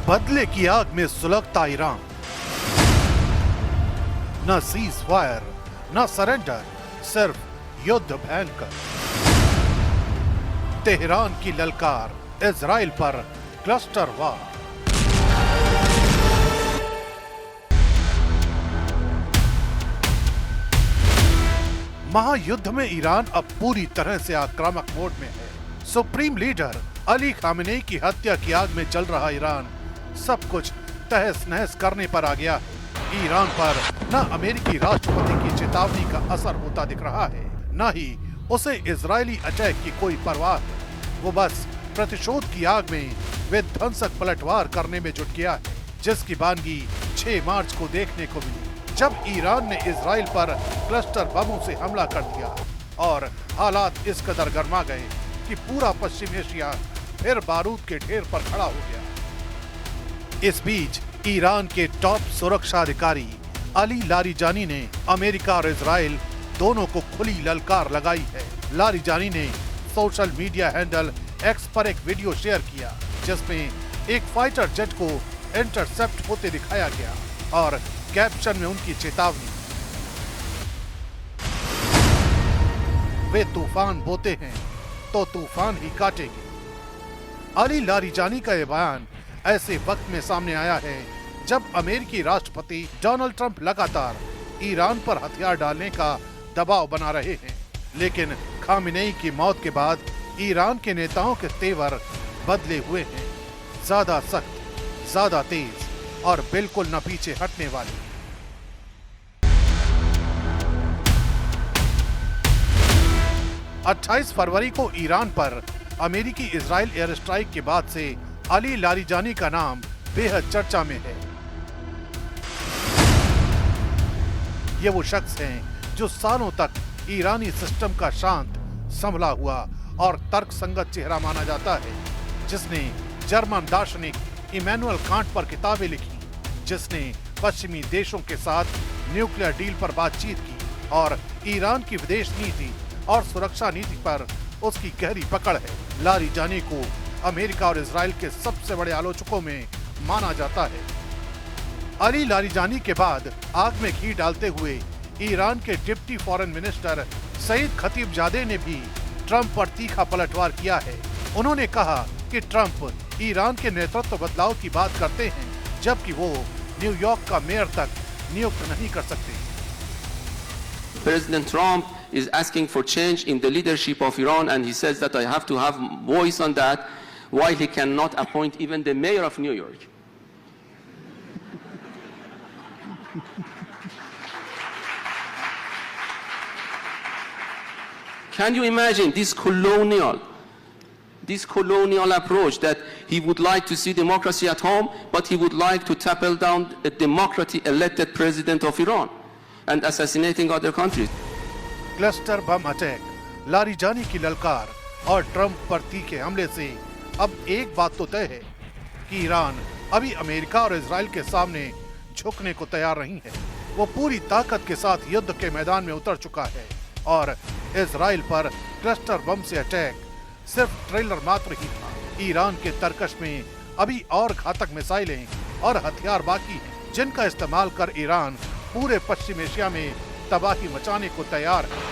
बदले की आग में सुलगता ईरान। न सीज फायर, न सरेंडर, सिर्फ युद्ध भयंकर। तेहरान की ललकार इजराइल पर क्लस्टर वार। महायुद्ध में ईरान अब पूरी तरह से आक्रामक मोड में है। सुप्रीम लीडर अली खामेनेई की हत्या की आग में जल रहा ईरान सब कुछ तहस नहस करने पर आ गया है। ईरान पर न अमेरिकी राष्ट्रपति की चेतावनी का असर होता दिख रहा है, न ही उसे इजरायली अटैक की कोई परवाह है। वो बस प्रतिशोध की आग में विध्वंसक पलटवार करने में जुट गया है, जिसकी बानगी 6 मार्च को देखने को मिली, जब ईरान ने इजराइल पर क्लस्टर बमों से हमला कर दिया और हालात इस कदर गर्मा गए कि पूरा पश्चिम एशिया फिर बारूद के ढेर पर खड़ा हो गया। इस बीच ईरान के टॉप सुरक्षा अधिकारी अली लारिजानी ने अमेरिका और इजराइल दोनों को खुली ललकार लगाई है। लारिजानी ने सोशल मीडिया हैंडल एक्स पर एक वीडियो शेयर किया, जिसमें एक फाइटर जेट को इंटरसेप्ट होते दिखाया गया और कैप्शन में उनकी चेतावनी, वे तूफान बोते हैं तो तूफान ही काटेंगे। अली लारिजानी का यह बयान ऐसे वक्त में सामने आया है जब अमेरिकी राष्ट्रपति डोनाल्ड ट्रंप लगातार ईरान पर हथियार डालने का दबाव बना रहे हैं। लेकिन खामेनेई की मौत के बाद ईरान के नेताओं के तेवर बदले हुए हैं, ज्यादा सख्त, ज्यादा तेज और बिल्कुल न पीछे हटने वाले। अट्ठाईस फरवरी को ईरान पर अमेरिकी इजराइल एयर स्ट्राइक के बाद से अली लारिजानी का नाम बेहद चर्चा में है। ये वो शख्स हैं जो सालों तक ईरानी सिस्टम का शांत, संभला हुआ और तर्कसंगत चेहरा माना जाता है, जिसने जर्मन दार्शनिक इमैनुअल कांट पर किताबें लिखी, जिसने पश्चिमी देशों के साथ न्यूक्लियर डील पर बातचीत की और ईरान की विदेश नीति और सुरक्षा नीति पर उसकी गहरी पकड़ है। लारिजानी को अमेरिका और इजराइल के सबसे बड़े आलोचकों में माना जाता है। अली लारिजानी के बाद आग में घी डालते हुए ईरान के डिप्टी फॉरेन मिनिस्टर सईद खतीबजादे ने भी ट्रंप पर तीखा पलटवार किया है। उन्होंने कहा कि ट्रंप ईरान के नेतृत्व बदलाव की बात करते हैं, जबकि वो न्यूयॉर्क का मेयर तक नियुक्त नहीं कर सकते। President Trump is asking for change in the leadership of Iran, and he says that I have to have voice on that, while he cannot appoint even the mayor of New York. Can you imagine this colonial approach, that he would like to see democracy at home, but he would like to topple down a democratically elected president of Iran and assassinating other countries. Cluster bomb attack, Larijani की ललकार और Trump पर तीखे हमले से अब एक बात तो तय है कि ईरान अभी अमेरिका और इजराइल के सामने झुकने को तैयार नहीं है। वो पूरी ताकत के साथ युद्ध के मैदान में उतर चुका है और इजराइल पर क्लस्टर बम से अटैक सिर्फ ट्रेलर मात्र ही था। ईरान के तरकश में अभी और घातक मिसाइलें और हथियार बाकी हैं, जिनका इस्तेमाल कर ईरान पूरे पश्चिम एशिया में तबाही मचाने को तैयार है।